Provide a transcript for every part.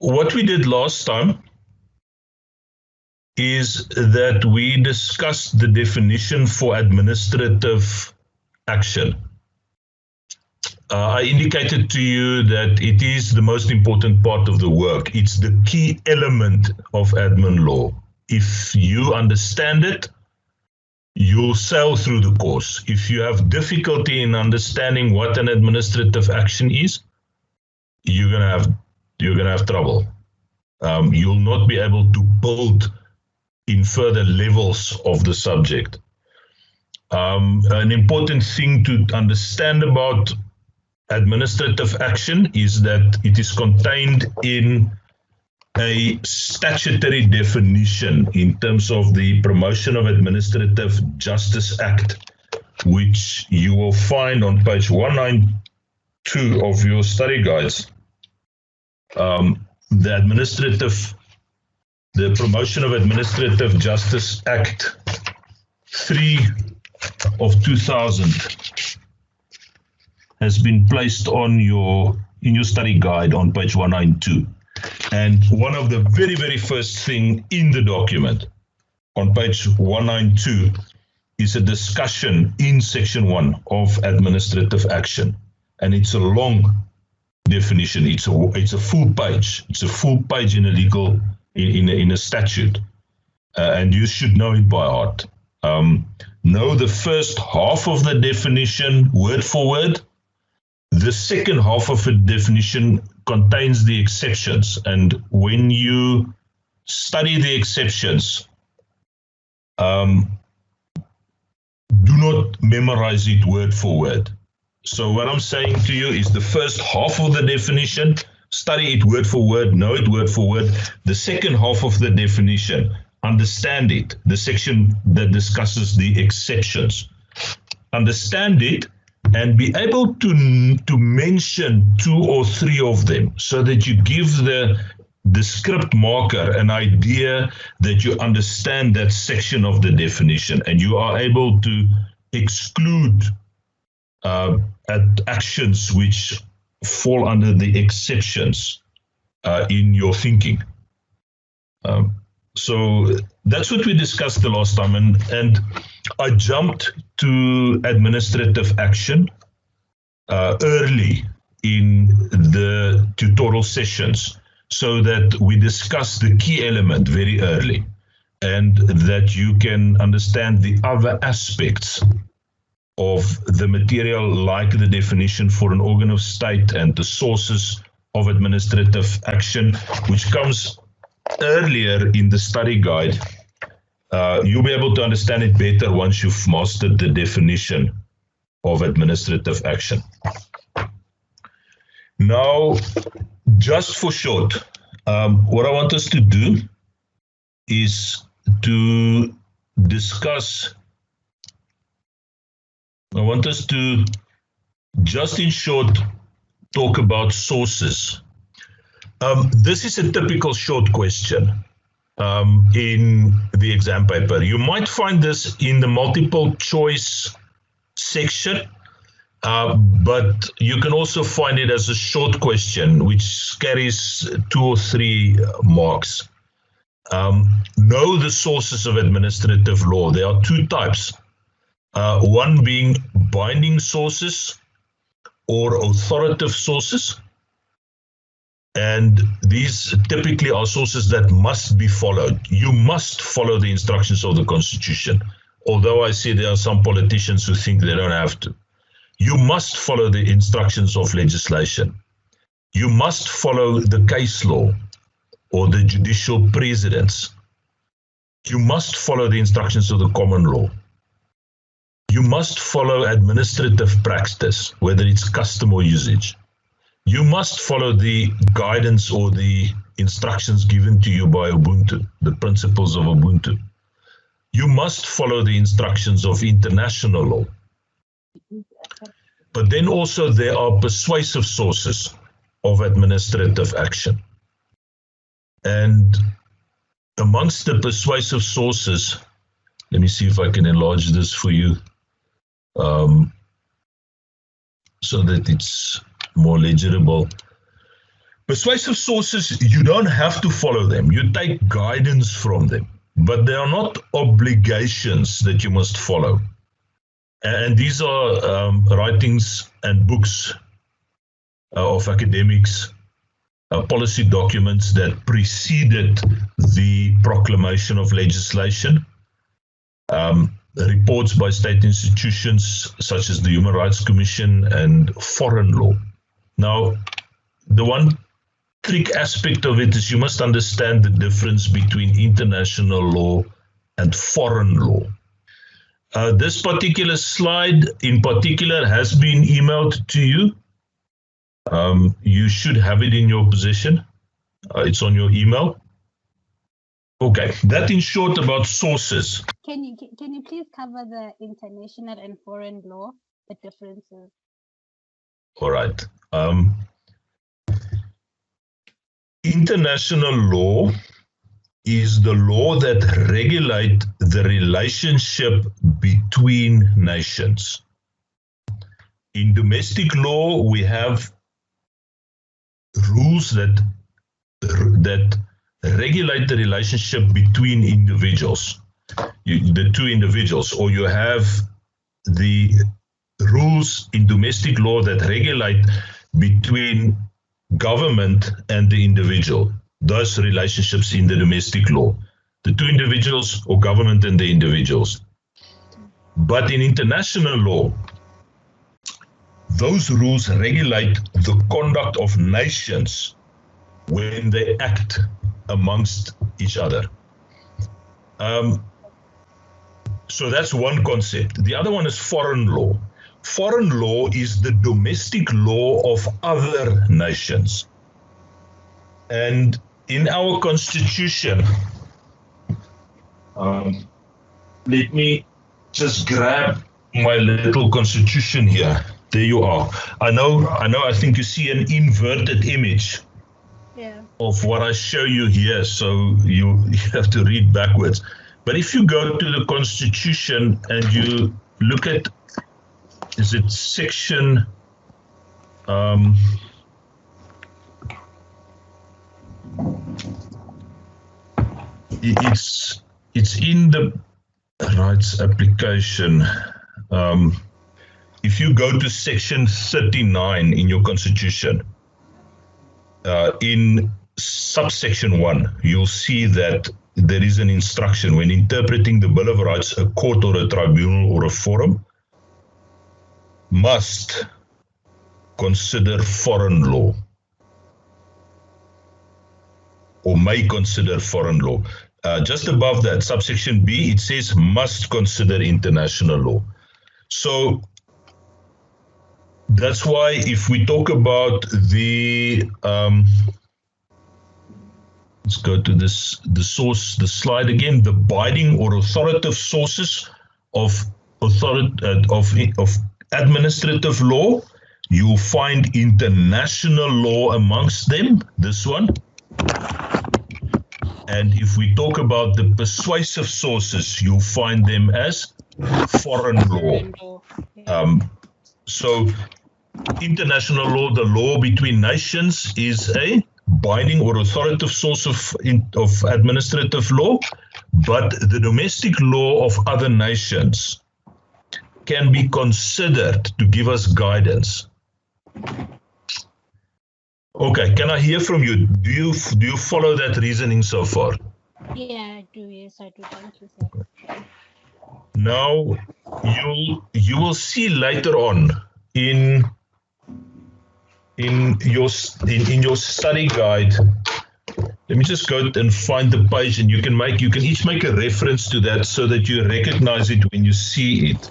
what we did last time is that we discussed the definition for administrative action. I indicated to you that it is the most important part of the work. It's the key element of admin law. If you understand it, you'll sail through the course. If you have difficulty in understanding what an administrative action is, you're gonna have trouble. You'll not be able to build in further levels of the subject. An important thing to understand about administrative action is that it is contained in a statutory definition in terms of the Promotion of Administrative Justice Act, which you will find on page 192 of your study guides. The Promotion of Administrative Justice Act 3 of 2000 has been placed on in your study guide on page 192. And one of the very, very first thing in the document on page 192 is a discussion in section 1 of administrative action. And it's a long definition. It's a full page. It's a full page in a legal, in a statute. And you should know it by heart. Know the first half of the definition word for word. The second half of the definition contains the exceptions, and when you study the exceptions, do not memorize it word for word. So what I'm saying to you is the first half of the definition, study it word for word, know it word for word. The second half of the definition, understand it, the section that discusses the exceptions. Understand it, and be able to mention 2 or 3 of them so that you give the script marker an idea that you understand that section of the definition, and you are able to exclude actions which fall under the exceptions in your thinking. So that's what we discussed the last time, and I jumped to administrative action early in the tutorial sessions so that we discuss the key element very early and that you can understand the other aspects of the material, like the definition for an organ of state and the sources of administrative action, which comes earlier in the study guide. You'll be able to understand it better once you've mastered the definition of administrative action. Now, just for short, what I want us to do is to discuss, I want us to just in short talk about sources. This is a typical short question in the exam paper. You might find this in the multiple choice section, but you can also find it as a short question, which carries 2 or 3 marks. Know the sources of administrative law. There are 2 types. One being binding sources or authoritative sources. And these typically are sources that must be followed. You must follow the instructions of the Constitution. Although I see there are some politicians who think they don't have to. You must follow the instructions of legislation. You must follow the case law or the judicial precedents. You must follow the instructions of the common law. You must follow administrative practice, whether it's custom or usage. You must follow the guidance or the instructions given to you by Ubuntu, the principles of Ubuntu. You must follow the instructions of international law. But then also there are persuasive sources of administrative action. And amongst the persuasive sources, let me see if I can enlarge this for you so that it's more legible. Persuasive sources, you don't have to follow them. You take guidance from them, but they are not obligations that you must follow. And these are writings and books of academics, policy documents that preceded the proclamation of legislation, reports by state institutions such as the Human Rights Commission and foreign law. Now, the one trick aspect of it is you must understand the difference between international law and foreign law. This particular slide in particular has been emailed to you. You should have it in your possession. It's on your email. Okay, that in short about sources. Can you please cover the international and foreign law, the differences? All right. International law is the law that regulates the relationship between nations. In domestic law, we have rules that regulate the relationship between individuals, the two individuals, or you have the rules in domestic law that regulate between government and the individual. Those relationships in the domestic law, the two individuals or government and the individuals. But in international law, those rules regulate the conduct of nations when they act amongst each other. So that's one concept. The other one is foreign law. Foreign law is the domestic law of other nations. And in our constitution, let me just grab my little constitution here. There you are. I think you see an inverted image of what I show you here, so you have to read backwards. But if you go to the Constitution and you look at, is it section, it's in the rights application. If you go to section 39 in your Constitution, in subsection 1, you'll see that there is an instruction when interpreting the Bill of Rights, a court or a tribunal or a forum must consider foreign law or may consider foreign law. Just above that, subsection B, it says must consider international law. So that's why if we talk about the let's go to the slide again, the binding or authoritative sources of administrative law, you'll find international law amongst them, this one. And if we talk about the persuasive sources, you'll find them as foreign law. So international law, the law between nations, is a binding or authoritative source of administrative law, but the domestic law of other nations can be considered to give us guidance. Okay, can I hear from you? Do you follow that reasoning so far? Yeah, I do. Yes, I do. Thank you, sir. Now, you will see later on in your study guide. Let me just go and find the page, and you can each make a reference to that so that you recognize it when you see it.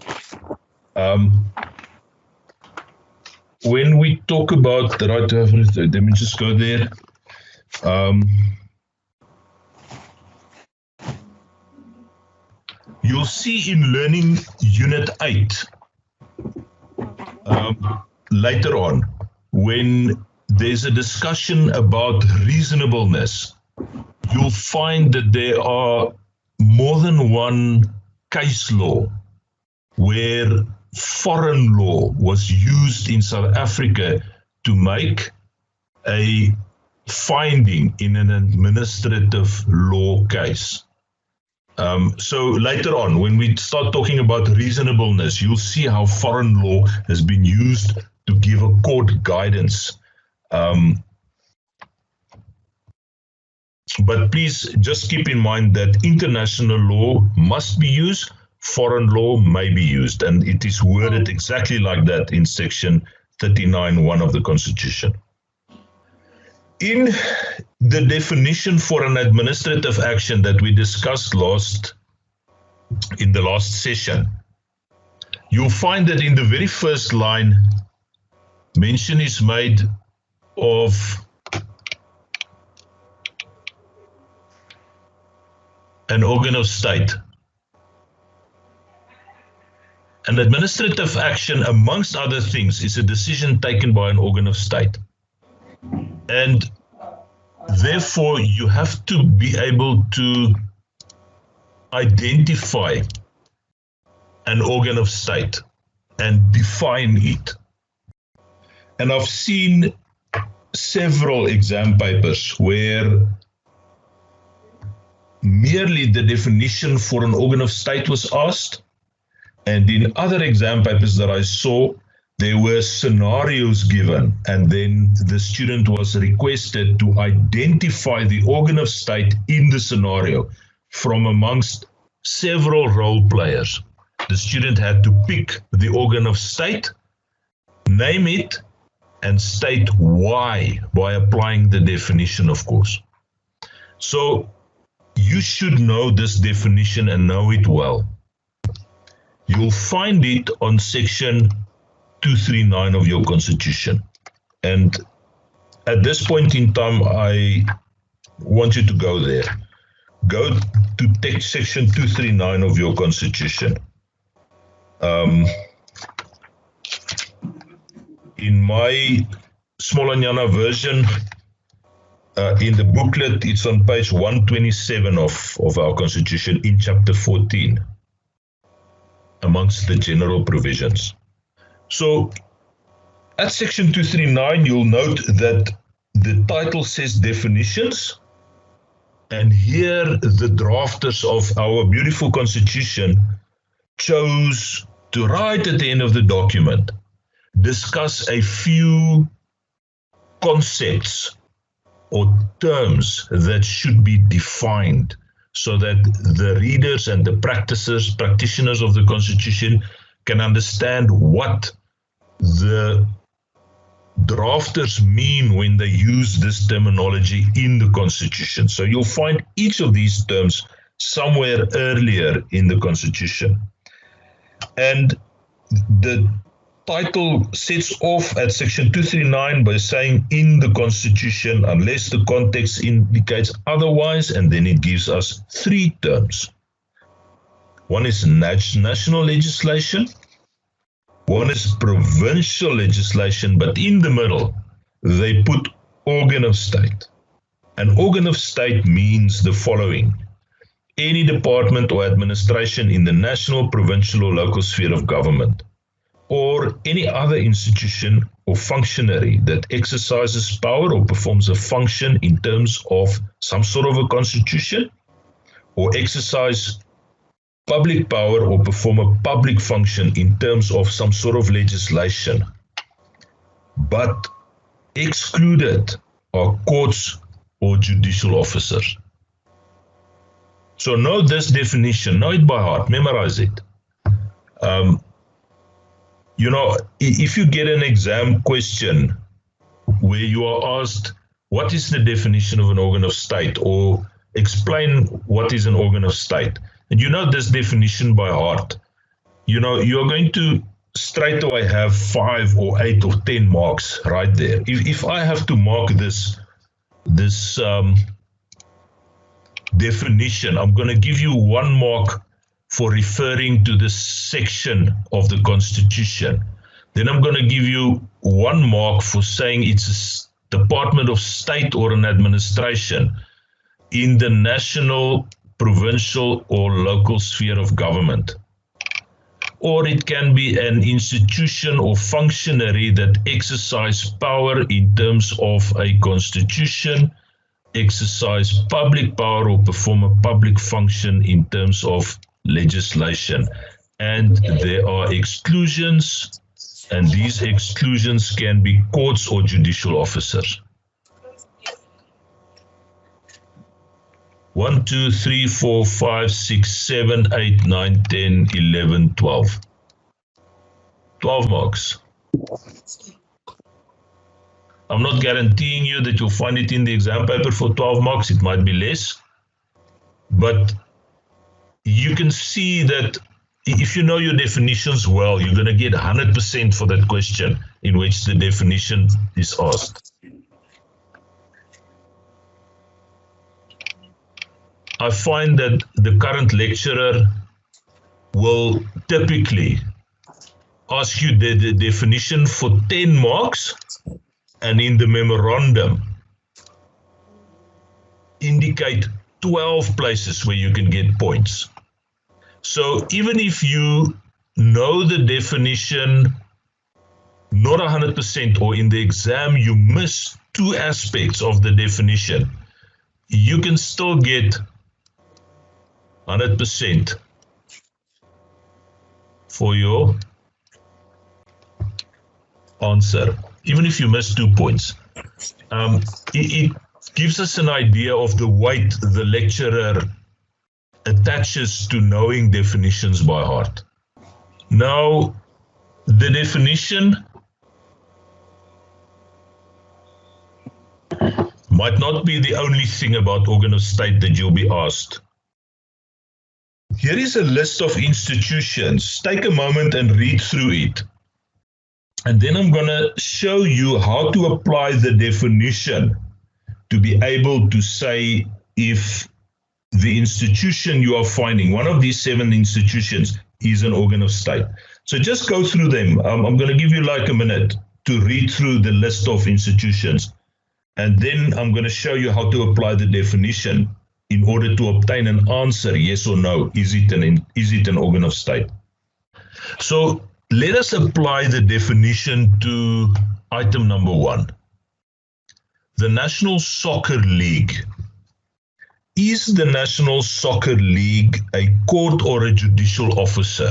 When we talk about the right to have, let me just go there. You'll see in Learning Unit 8 later on, when there's a discussion about reasonableness, you'll find that there are more than one case law where foreign law was used in South Africa to make a finding in an administrative law case. So later on, when we start talking about reasonableness, you'll see how foreign law has been used to give a court guidance. But please just keep in mind that international law must be used, foreign law may be used, and it is worded exactly like that in section 39(1) of the Constitution. In the definition for an administrative action that we discussed in the last session, you'll find that in the very first line, mention is made of an organ of state. An administrative action, amongst other things, is a decision taken by an organ of state. And therefore, you have to be able to identify an organ of state and define it. And I've seen several exam papers where merely the definition for an organ of state was asked, and in other exam papers that I saw, there were scenarios given, and then the student was requested to identify the organ of state in the scenario from amongst several role players. The student had to pick the organ of state, name it, and state why by applying the definition, of course. So you should know this definition and know it well. You'll find it on section 239 of your Constitution. And at this point in time, I want you to go there. Go to text section 239 of your Constitution. In my Smolanyana version, in the booklet, it's on page 127 of our Constitution in chapter 14, amongst the general provisions. So at section 239, you'll note that the title says definitions, and here the drafters of our beautiful Constitution chose to write at the end of the document, discuss a few concepts or terms that should be defined so that the readers and the practitioners of the Constitution can understand what the drafters mean when they use this terminology in the Constitution. So you'll find each of these terms somewhere earlier in the Constitution. And the title sets off at section 239 by saying in the Constitution, unless the context indicates otherwise, and then it gives us three terms. One is national legislation, one is provincial legislation, but in the middle, they put organ of state. An organ of state means the following: any department or administration in the national, provincial, or local sphere of government, or any other institution or functionary that exercises power or performs a function in terms of some sort of a constitution, or exercise public power or perform a public function in terms of some sort of legislation. But excluded are courts or judicial officers. So know this definition, know it by heart, memorize it. You know, if you get an exam question where you are asked, what is the definition of an organ of state, or explain what is an organ of state, and you know this definition by heart, you know, you're going to straight away have 5 or 8 or 10 marks right there. If I have to mark this definition, I'm going to give you 1 mark for referring to this section of the Constitution. Then I'm going to give you 1 mark for saying it's a Department of State or an administration in the national, provincial, or local sphere of government. or it can be an institution or functionary that exercise power in terms of a constitution, exercise public power, or perform a public function in terms of legislation. And there are exclusions, and these exclusions can be courts or judicial officers. 1, 2, 3, 4, 5, 6, 7, 8, 9, 10, 11, 12. 12 marks. I'm not guaranteeing you that you'll find it in the exam paper for 12 marks. It might be less. But you can see that if you know your definitions well, you're going to get 100% for that question in which the definition is asked. I find that the current lecturer will typically ask you the definition for 10 marks, and in the memorandum indicate 12 places where you can get points. So even if you know the definition not 100%, or in the exam you miss 2 aspects of the definition, you can still get 100% for your answer, even if you miss 2 points. It gives us an idea of the weight the lecturer attaches to knowing definitions by heart. Now, the definition might not be the only thing about organ of state that you'll be asked. Here is a list of institutions. Take a moment and read through it. And then I'm going to show you how to apply the definition to be able to say if the institution you are finding, one of these 7 institutions, is an organ of state. So just go through them. I'm going to give you like a minute to read through the list of institutions. And then I'm going to show you how to apply the definition in order to obtain an answer, yes or no, is it an organ of state? So let us apply the definition to item number 1. The National Soccer League. Is the National Soccer League a court or a judicial officer?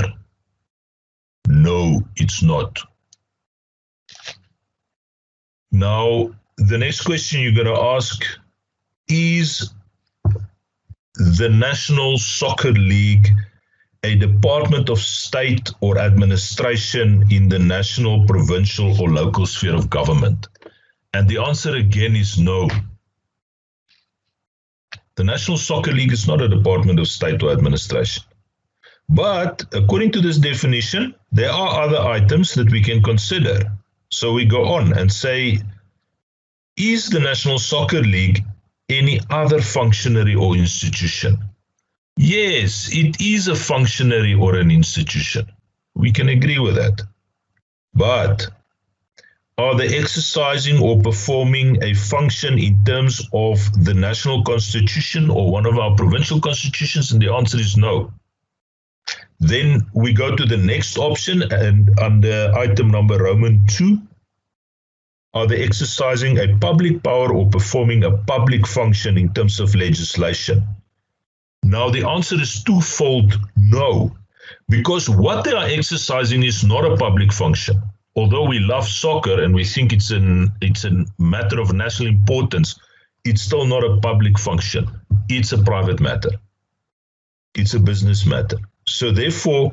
No, it's not. Now, the next question you're going to ask is the National Soccer League a department of state or administration in the national, provincial, or local sphere of government? And the answer again is no. The National Soccer League is not a department of state or administration. But according to this definition, there are other items that we can consider. So we go on and say, is the National Soccer League any other functionary or institution? Yes, it is a functionary or an institution. We can agree with that. But are they exercising or performing a function in terms of the national constitution or one of our provincial constitutions? And the answer is no. Then we go to the next option, and under item number Roman 2, are they exercising a public power or performing a public function in terms of legislation? Now, the answer is twofold no, because what they are exercising is not a public function. Although we love soccer and we think it's a matter of national importance, it's still not a public function. It's a private matter. It's a business matter. So therefore,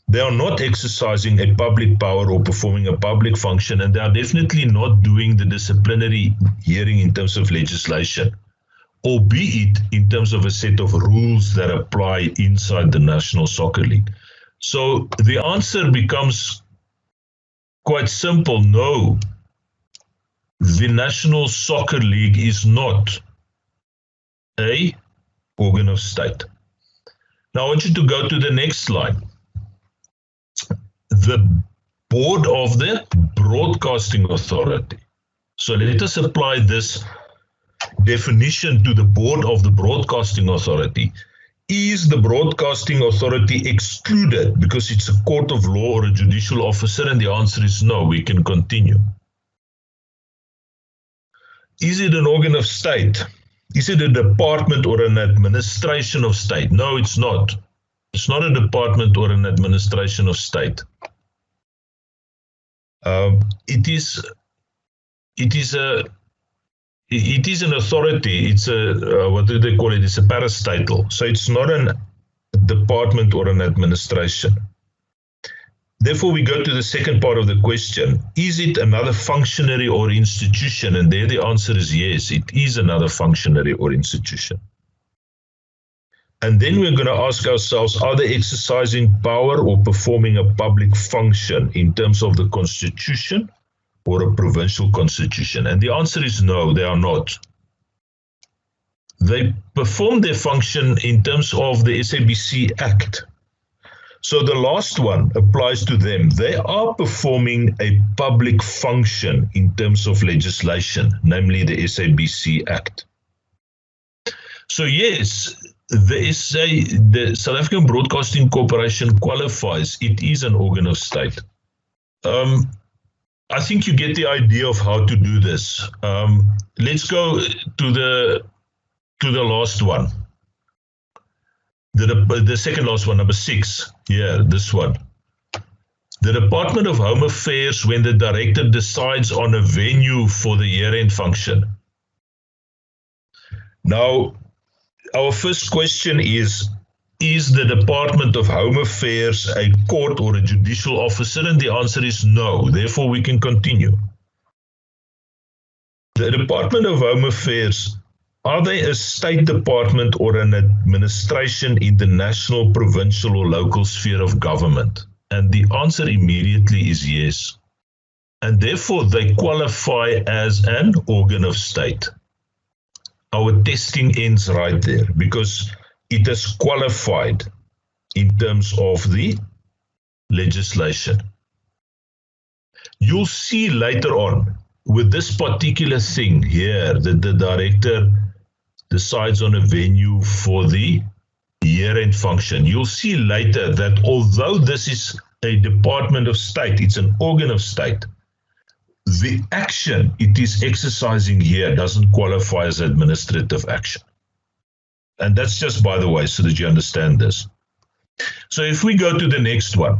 they are not exercising a public power or performing a public function, and they are definitely not doing the disciplinary hearing in terms of legislation, albeit in terms of a set of rules that apply inside the National Soccer League. So the answer becomes quite simple. No, the National Soccer League is not an organ of state. Now I want you to go to the next slide. The Board of the Broadcasting Authority. So let us apply this definition to the Board of the Broadcasting Authority. Is the broadcasting authority excluded because it's a court of law or a judicial officer? And the answer is no. We can continue. Is it an organ of state? Is it a department or an administration of state? No, it's not. It's not a department or an administration of state. It is an authority. It's a, what do they call it? It's a parastatal. So it's not a department or an administration. Therefore, we go to the second part of the question. Is it another functionary or institution? And there the answer is yes, it is another functionary or institution. And then we're going to ask ourselves, are they exercising power or performing a public function in terms of the constitution or a provincial constitution? And the answer is no, they are not. They perform their function in terms of the SABC Act. So the last one applies to them. They are performing a public function in terms of legislation, namely the SABC Act. So yes, the South African Broadcasting Corporation qualifies. It is an organ of state. I think you get the idea of how to do this. Let's go to the last one. The second last one, number 6. Yeah, this one. The Department of Home Affairs, when the director decides on a venue for the year-end function. Now, our first question is the Department of Home Affairs a court or a judicial officer? And the answer is no. Therefore, we can continue. The Department of Home Affairs, are they a state department or an administration in the national, provincial, or local sphere of government? And the answer immediately is yes. And therefore, they qualify as an organ of state. Our testing ends right there because it has qualified in terms of the legislation. You'll see later on with this particular thing here that the director decides on a venue for the year-end function. You'll see later that although this is a department of state, it's an organ of state, the action it is exercising here doesn't qualify as administrative action. And that's just by the way, so that you understand this. So if we go to the next one,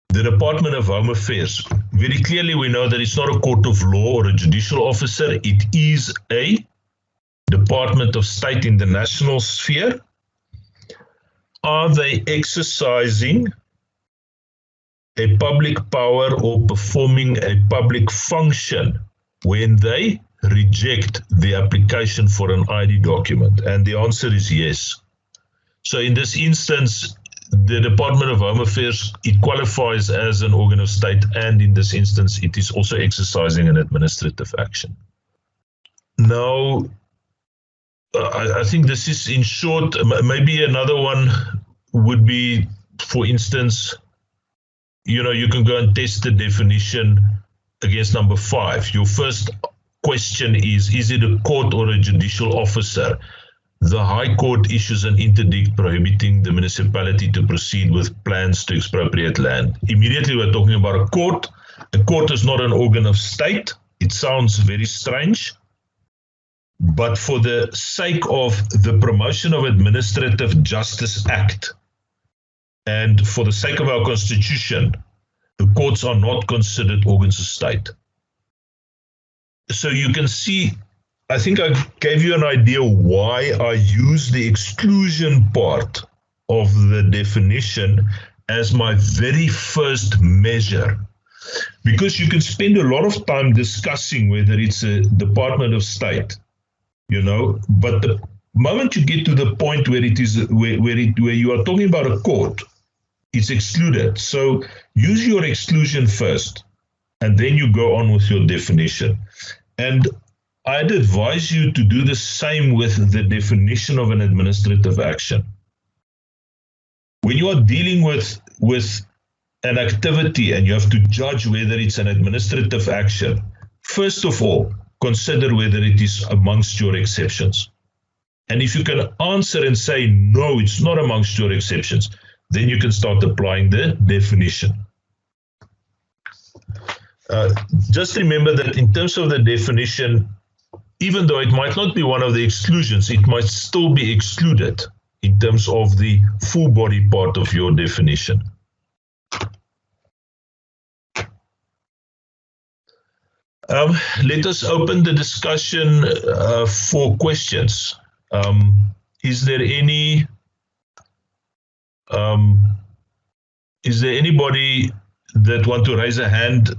the Department of Home Affairs, very clearly we know that it's not a court of law or a judicial officer. It is a Department of State in the national sphere. Are they exercising a public power or performing a public function when they reject the application for an ID document? And the answer is yes. So in this instance, the Department of Home Affairs, it qualifies as an organ of state, and in this instance, it is also exercising an administrative action. Now, I think this is in short. Maybe another one would be, for instance, you can go and test the definition against number 5. Your first question is it a court or a judicial officer? The High Court issues an interdict prohibiting the municipality to proceed with plans to expropriate land. Immediately we're talking about a court. A court is not an organ of state. It sounds very strange. But for the sake of the Promotion of Administrative Justice Act, and for the sake of our Constitution, the courts are not considered organs of state. So you can see, I think I gave you an idea why I use the exclusion part of the definition as my very first measure. Because you can spend a lot of time discussing whether it's a Department of State, but the moment you get to the point where it is where you are talking about a court, it's excluded. So use your exclusion first, and then you go on with your definition. And I'd advise you to do the same with the definition of an administrative action. When you are dealing with an activity and you have to judge whether it's an administrative action, first of all, consider whether it is amongst your exceptions. And if you can answer and say, no, it's not amongst your exceptions, then you can start applying the definition. Just remember that in terms of the definition, even though it might not be one of the exclusions, it might still be excluded in terms of the full body part of your definition. Let us open the discussion for questions. Is there anybody that want to raise a hand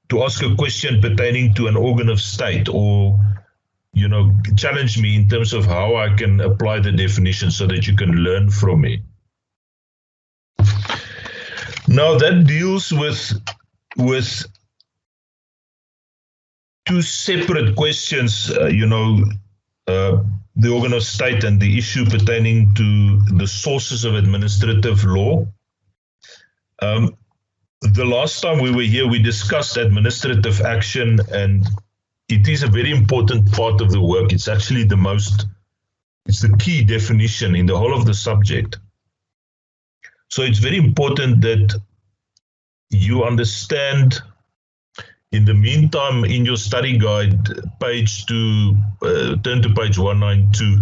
to ask a question pertaining to an organ of state, or challenge me in terms of how I can apply the definition so that you can learn from me? Now that deals with two separate questions, the organ of state and the issue pertaining to the sources of administrative law. The last time we were here, we discussed administrative action, and it is a very important part of the work. It's actually it's the key definition in the whole of the subject. So it's very important that you understand. In the meantime, in your study guide, turn to page 192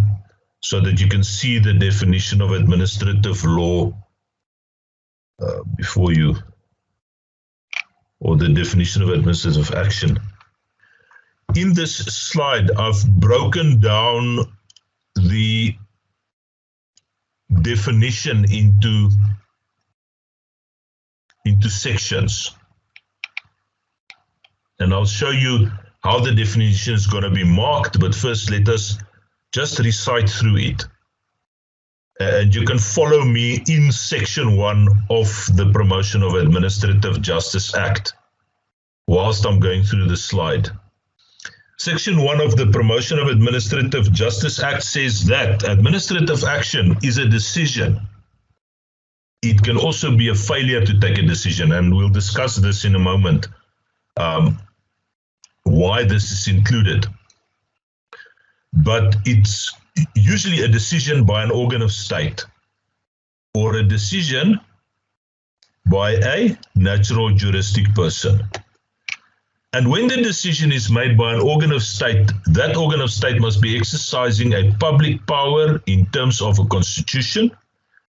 so that you can see the definition of administrative law before you, or the definition of administrative action. In this slide, I've broken down the definition into sections. And I'll show you how the definition is going to be marked, but first let us just recite through it. And you can follow me in section 1 of the Promotion of Administrative Justice Act whilst I'm going through the slide. Section 1 of the Promotion of Administrative Justice Act says that administrative action is a decision. It can also be a failure to take a decision, and we'll discuss this in a moment. Why this is included. But it's usually a decision by an organ of state or a decision by a natural juristic person. And when the decision is made by an organ of state, that organ of state must be exercising a public power in terms of a constitution,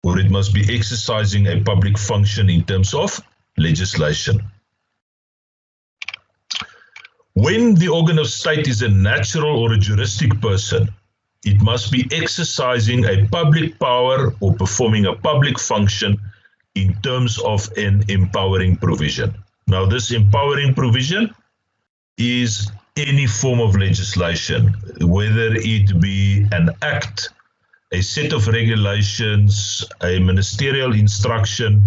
or it must be exercising a public function in terms of legislation. When the organ of state is a natural or a juristic person, it must be exercising a public power or performing a public function in terms of an empowering provision. Now, this empowering provision is any form of legislation, whether it be an act, a set of regulations, a ministerial instruction,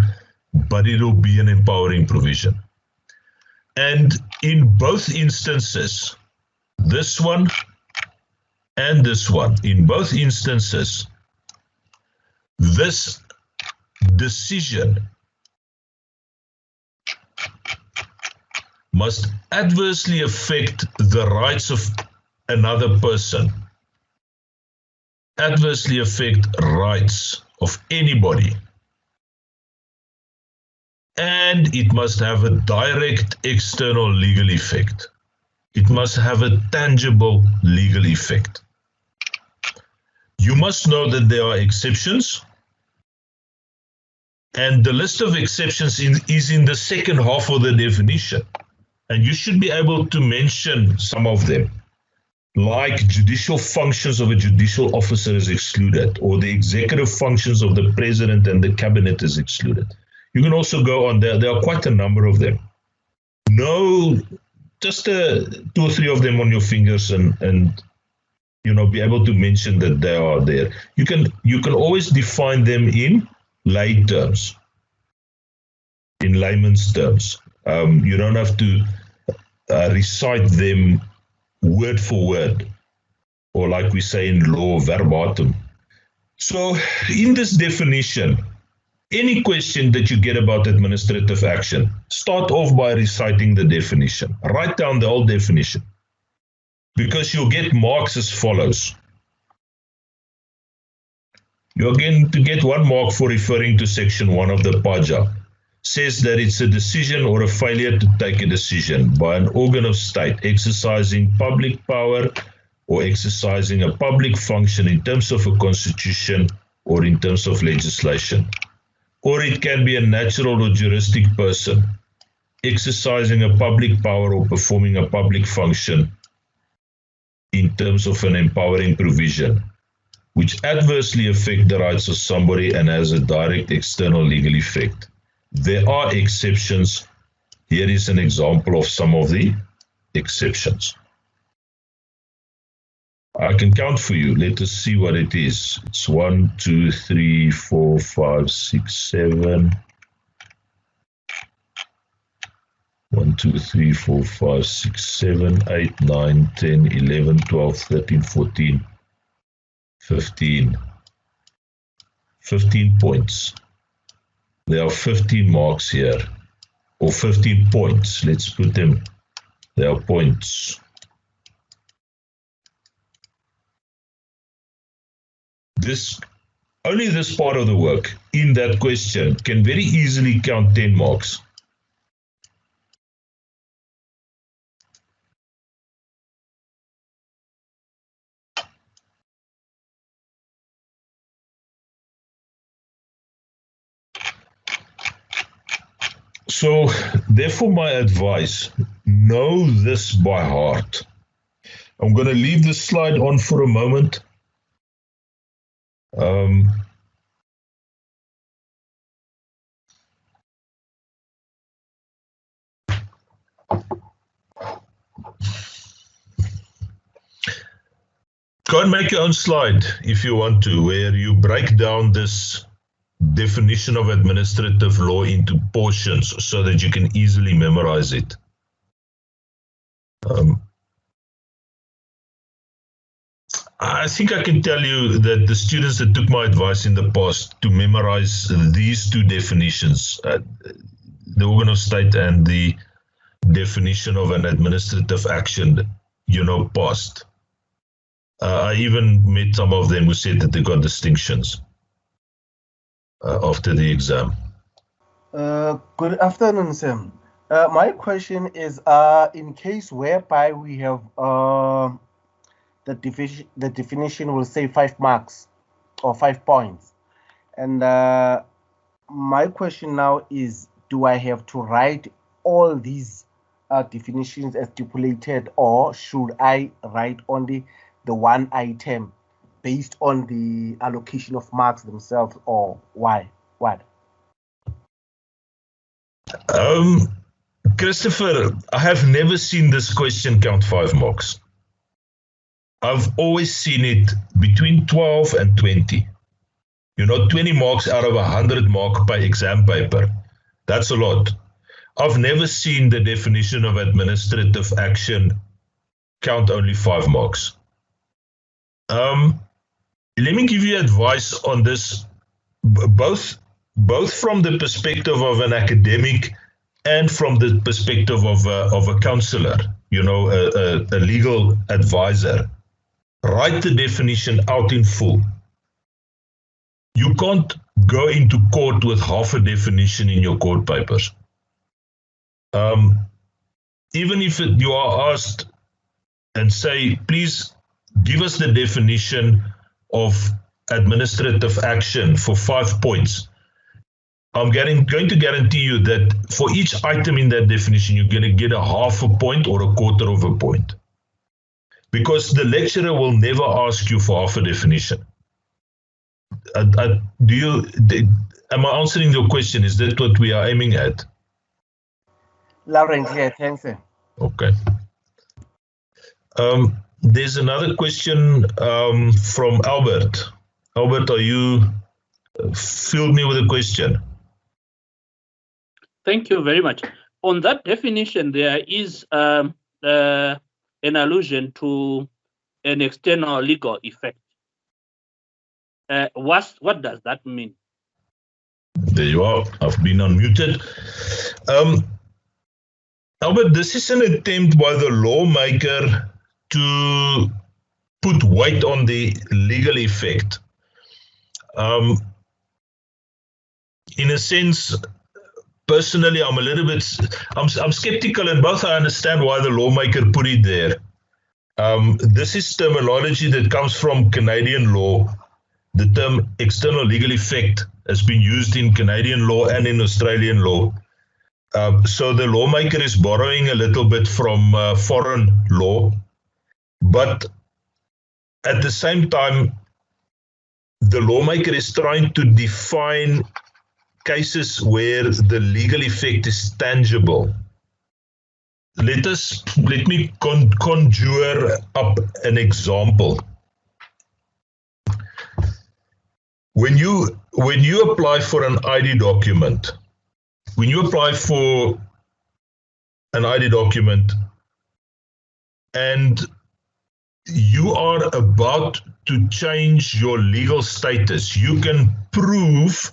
but it will be an empowering provision. And in both instances, this one and this one, in both instances, this decision must adversely affect the rights of another person, adversely affect rights of anybody. And it must have a direct external legal effect. It must have a tangible legal effect. You must know that there are exceptions, and the list of exceptions is in the second half of the definition, and you should be able to mention some of them, like judicial functions of a judicial officer is excluded, or the executive functions of the president and the cabinet is excluded. You can also go on there. There are quite a number of them. No, just 2 or 3 of them on your fingers, and be able to mention that they are there. You can always define them in lay terms, in layman's terms. You don't have to recite them word for word, or like we say in law, verbatim. So in this definition, any question that you get about administrative action, start off by reciting the definition. Write down the whole definition, because you'll get marks as follows. You're going to get 1 mark for referring to section 1 of the PAJA. Says that it's a decision or a failure to take a decision by an organ of state exercising public power or exercising a public function in terms of a constitution or in terms of legislation. Or it can be a natural or juristic person exercising a public power or performing a public function in terms of an empowering provision, which adversely affect the rights of somebody and has a direct external legal effect. There are exceptions. Here is an example of some of the exceptions. I can count for you. Let us see what it is. It's 1, 2, 3, 4, 5, 6, 7. 1, 2, 3, 4, 5, 6, 7, 8, 9, 10, 11, 12, 13, 14, 15. 15 points. There are 15 marks here, or 15 points. Let's put them. There are points. Only this part of the work in that question can very easily count 10 marks. So, therefore, my advice, know this by heart. I'm going to leave this slide on for a moment. Go and make your own slide if you want to, where you break down this definition of administrative law into portions so that you can easily memorize it. I think I can tell you that the students that took my advice in the past to memorize these two definitions, the organ of state and the definition of an administrative action, passed. I even met some of them who said that they got distinctions after the exam. Good afternoon, Sam. My question is, in case whereby we have the definition will say 5 marks or 5 points, and my question now is, do I have to write all these definitions as stipulated, or should I write only the one item based on the allocation of marks themselves, or why? What? Christopher, I have never seen this question count 5 marks. I've always seen it between 12 and 20. 20 marks out of 100 mark per exam paper. That's a lot. I've never seen the definition of administrative action count only 5 marks. Let me give you advice on this, both from the perspective of an academic and from the perspective of a counselor, a legal advisor. Write the definition out in full. You can't go into court with half a definition in your court papers. Even if you are asked and say, please give us the definition of administrative action for 5 points, I'm going to guarantee you that for each item in that definition, you're going to get a half a point or a quarter of a point. Because the lecturer will never ask you for half a definition. Am I answering your question? Is that what we are aiming at? Loud and clear, thanks. Okay. There's another question from Albert. Albert, are you filled me with a question? Thank you very much. On that definition, there is an allusion to an external legal effect. What does that mean? There you are. I've been unmuted. Albert, this is an attempt by the lawmaker to put weight on the legal effect. in a sense, personally, I'm a little bit, I'm skeptical, and both I understand why the lawmaker put it there. This is terminology that comes from Canadian law. The term external legal effect has been used in Canadian law and in Australian law. So the lawmaker is borrowing a little bit from foreign law, but at the same time, the lawmaker is trying to define cases where the legal effect is tangible. Let me conjure up an example. When you apply for an ID document, and you are about to change your legal status, you can prove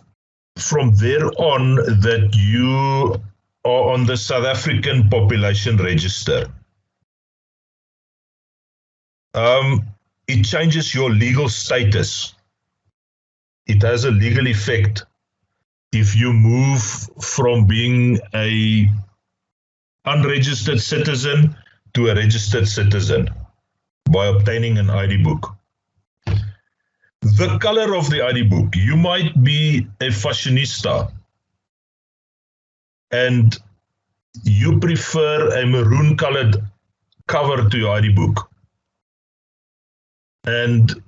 from there on that you are on the South African population register. It changes your legal status. It has a legal effect if you move from being a unregistered citizen to a registered citizen by obtaining an ID book. The color of the ID book, you might be a fashionista and you prefer a maroon colored cover to your ID book. And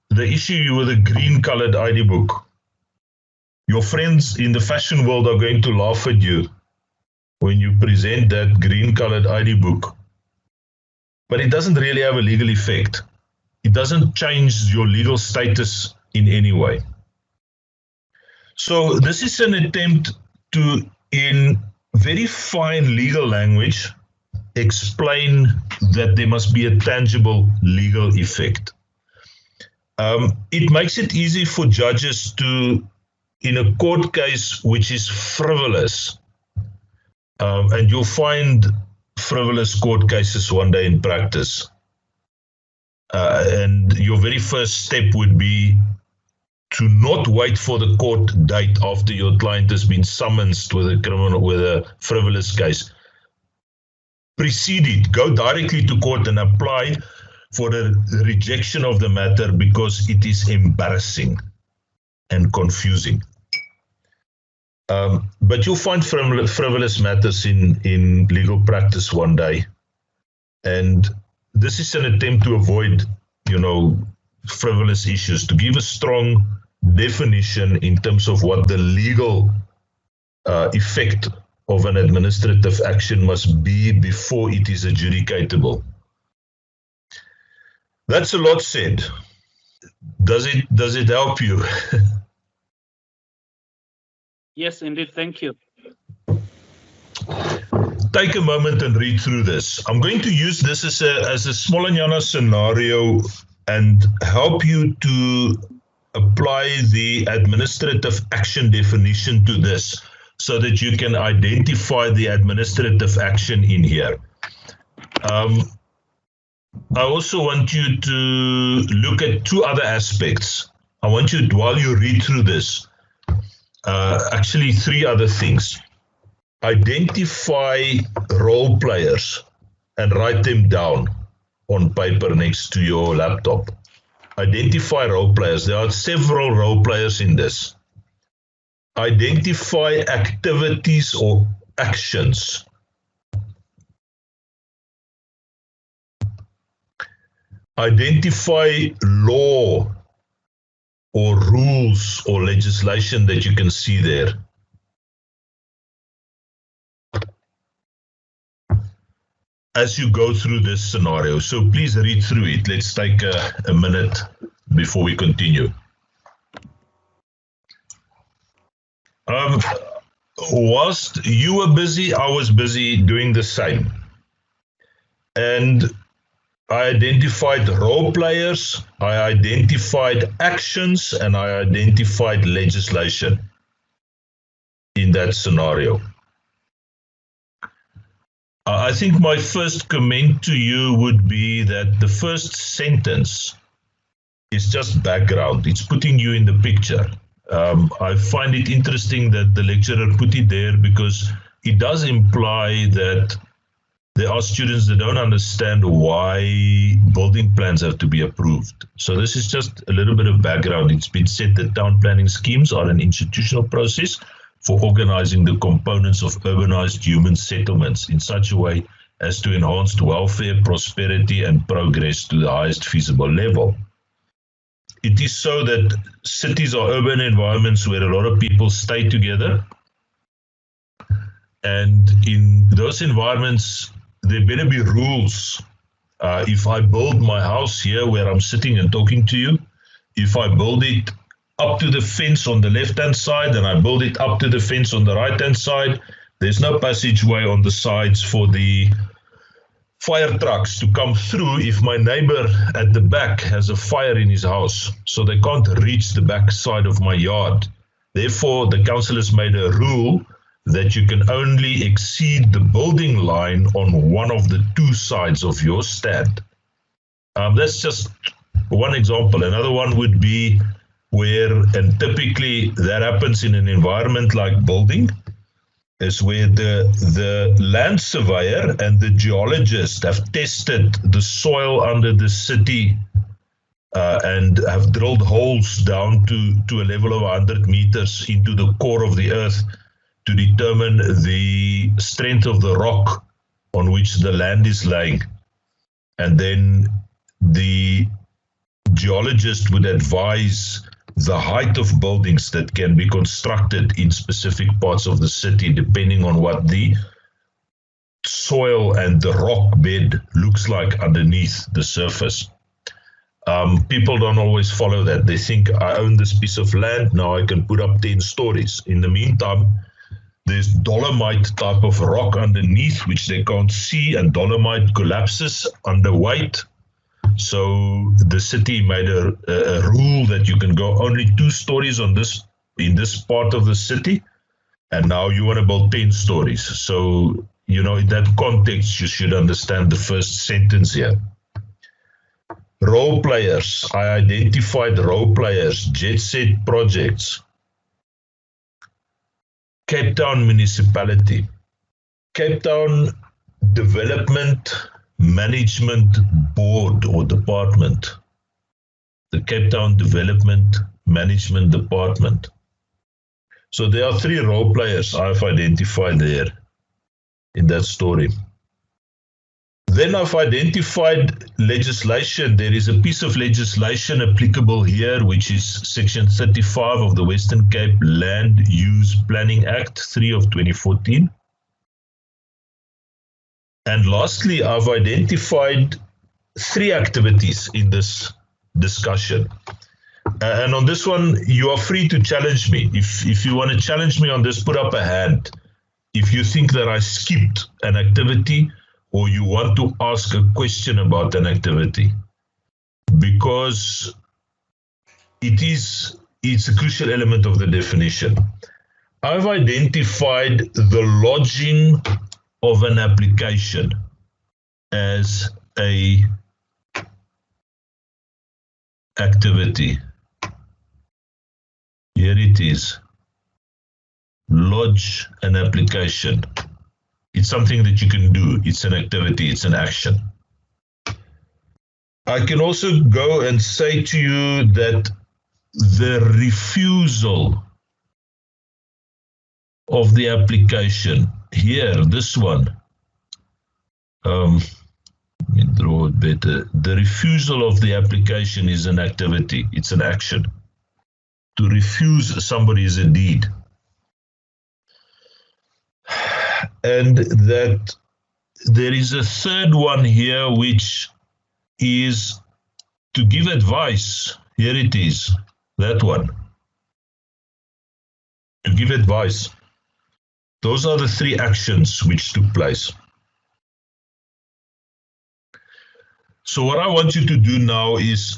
the issue with a green colored ID book, your friends in the fashion world are going to laugh at you when you present that green colored ID book. But it doesn't really have a legal effect. It doesn't change your legal status in any way. So this is an attempt to, in very fine legal language, explain that there must be a tangible legal effect. It makes it easy for judges to, in a court case which is frivolous, and you'll find frivolous court cases one day in practice. And your very first step would be to not wait for the court date after your client has been summoned with a frivolous case. Precede it, go directly to court and apply for the rejection of the matter because it is embarrassing and confusing. But you'll find frivolous matters in legal practice one day. And this is an attempt to avoid, frivolous issues, to give a strong definition in terms of what the legal effect of an administrative action must be before it is adjudicatable. That's a lot said. Does it help you? Yes, indeed. Thank you. Take a moment and read through this. I'm going to use this as a Smolanyana scenario and help you to apply the administrative action definition to this so that you can identify the administrative action in here. I also want you to look at two other aspects. I want you, while you read through this, actually three other things. Identify role players and write them down on paper next to your laptop. Identify role players. There are several role players in this. Identify activities or actions. Identify law or rules or legislation that you can see there. As you go through this scenario. So please read through it. Let's take a minute before we continue. Whilst you were busy, I was busy doing the same. And I identified role players, I identified actions, and I identified legislation in that scenario. I think my first comment to you would be that the first sentence is just background. It's putting you in the picture. I find it interesting that the lecturer put it there because it does imply that there are students that don't understand why building plans have to be approved. So this is just a little bit of background. It's been said that town planning schemes are an institutional process for organizing the components of urbanized human settlements in such a way as to enhance welfare, prosperity, and progress to the highest feasible level. It is so that cities are urban environments where a lot of people stay together. And in those environments, there better be rules. If I build my house here where I'm sitting and talking to you, if I build it up to the fence on the left-hand side and I build it up to the fence on the right-hand side, there's no passageway on the sides for the fire trucks to come through if my neighbor at the back has a fire in his house. So they can't reach the back side of my yard. Therefore, the council has made a rule that you can only exceed the building line on one of the two sides of your stand. That's just one example. Another one would be where, and typically that happens in an environment like building, is where the land surveyor and the geologist have tested the soil under the city and have drilled holes down to a level of 100 meters into the core of the earth to determine the strength of the rock on which the land is lying. And then the geologist would advise the height of buildings that can be constructed in specific parts of the city, depending on what the soil and the rock bed looks like underneath the surface. People don't always follow that. They think, I own this piece of land, now I can put up 10 stories. In the meantime, there's dolomite type of rock underneath, which they can't see, and dolomite collapses under weight. So the city made a rule that you can go only 2 stories on this in this part of the city, and now you want to build 10 stories. So, you know, in that context, you should understand the first sentence here. Role players. I identified role players, jet set projects. Cape Town Municipality. Cape Town Development Management Board or Department. The Cape Town Development Management Department. So there are 3 role players I've identified there in that story. Then I've identified legislation. There is a piece of legislation applicable here, which is Section 35 of the Western Cape Land Use Planning Act 3 of 2014. And lastly, I've identified 3 activities in this discussion. And on this one, you are free to challenge me. If you want to challenge me on this, put up a hand. If you think that I skipped an activity or you want to ask a question about an activity, because it's a crucial element of the definition. I've identified the lodging of an application as a activity. Here it is. Lodge an application. It's something that you can do. It's an activity. It's an action. I can also go and say to you that the refusal of the application here, this one, let me draw it better. The refusal of the application is an activity. It's an action. To refuse somebody is a deed. And that there is a 3rd one here, which is to give advice. Here it is, that one. To give advice. Those are the 3 actions which took place. So what I want you to do now is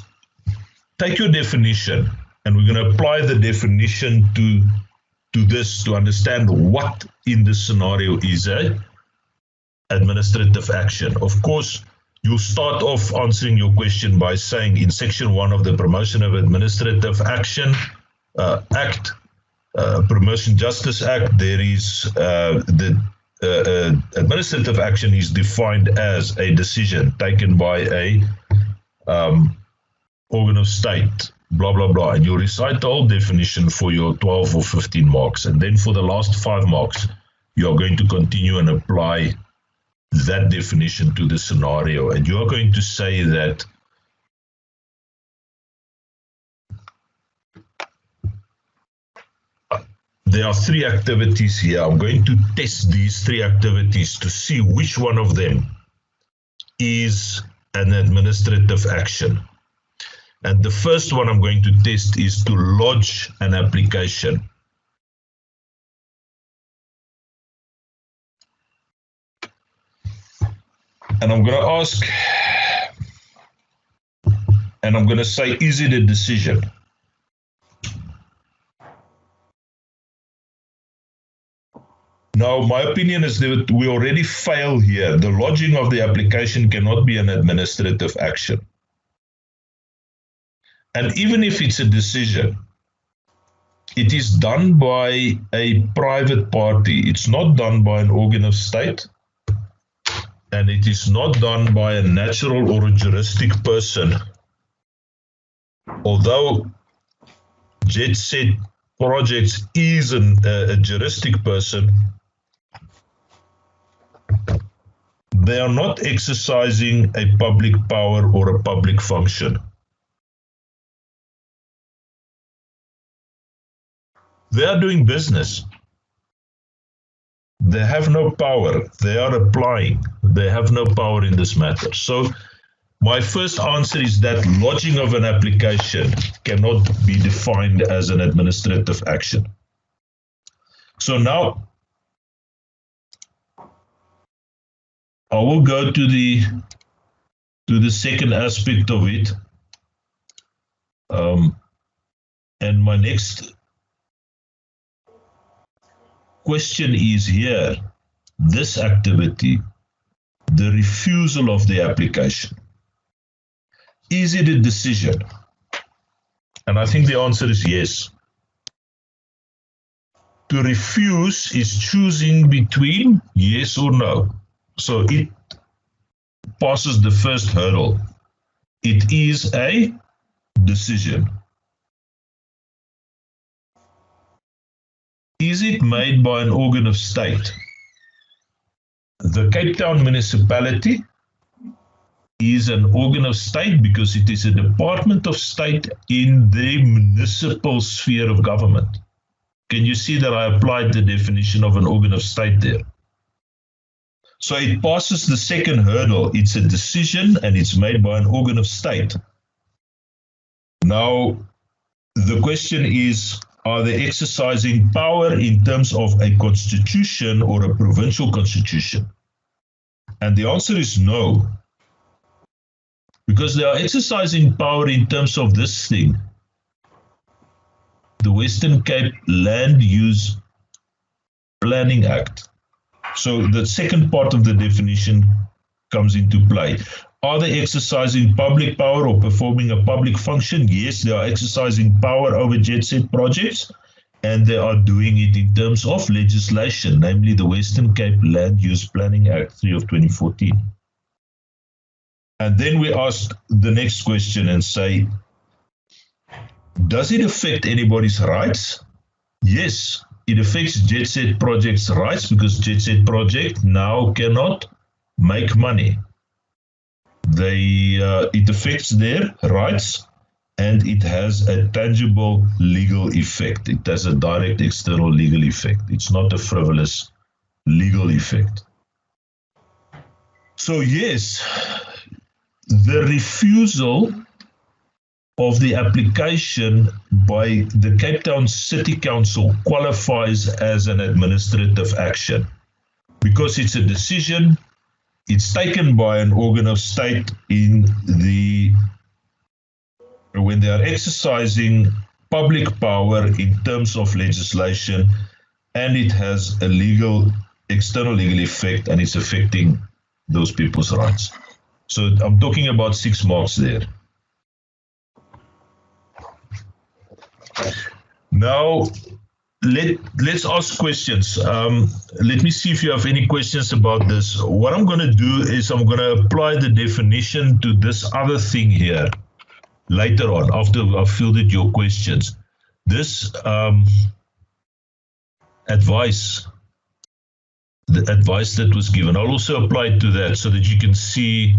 take your definition, and we're going to apply the definition to this to understand what in this scenario is a administrative action. Of course, you'll start off answering your question by saying in section 1 of the Promotion of Administrative Action Act, Promotion Justice Act, there is the administrative action is defined as a decision taken by a organ of state, blah, blah, blah. And you recite the whole definition for your 12 or 15 marks. And then for the last 5 marks, you are going to continue and apply that definition to the scenario. And you are going to say that there are 3 activities here. I'm going to test these 3 activities to see which one of them is an administrative action. And the first one I'm going to test is to lodge an application. And I'm going to ask, and I'm going to say, is it a decision? Now, my opinion is that we already fail here. The lodging of the application cannot be an administrative action. And even if it's a decision, it is done by a private party. It's not done by an organ of state. And it is not done by a natural or a juristic person. Although Jet Set Projects is a juristic person, they are not exercising a public power or a public function. They are doing business. They have no power. They are applying. They have no power in this matter. So my first answer is that lodging of an application cannot be defined as an administrative action. So now I will go to the second aspect of it. And my next question is here, this activity, the refusal of the application. Is it a decision? And I think the answer is yes. To refuse is choosing between yes or no. So it passes the first hurdle. It is a decision. Is it made by an organ of state? The Cape Town municipality is an organ of state because it is a department of state in the municipal sphere of government. Can you see that I applied the definition of an organ of state there? So it passes the second hurdle. It's a decision and it's made by an organ of state. Now, the question is, are they exercising power in terms of a constitution or a provincial constitution? And the answer is no. Because they are exercising power in terms of this thing, the Western Cape Land Use Planning Act. So the second part of the definition comes into play. Are they exercising public power or performing a public function? Yes, they are exercising power over Jet Set Projects, and they are doing it in terms of legislation, namely the Western Cape Land Use Planning Act 3 of 2014. And then we ask the next question and say, does it affect anybody's rights? Yes, it affects Jet Set Project's rights because Jet Set Project now cannot make money. It affects their rights and it has a tangible legal effect. It has a direct external legal effect. It's not a frivolous legal effect. So yes, the refusal of the application by the Cape Town City Council qualifies as an administrative action because it's a decision. It's taken by an organ of state when they are exercising public power in terms of legislation, and it has a external legal effect, and it's affecting those people's rights. So I'm talking about 6 marks there. Now, let's ask questions. Let me see if you have any questions about this. What I'm going to do is I'm going to apply the definition to this other thing here later on, after I've fielded your questions. This advice, the advice that was given, I'll also apply it to that so that you can see,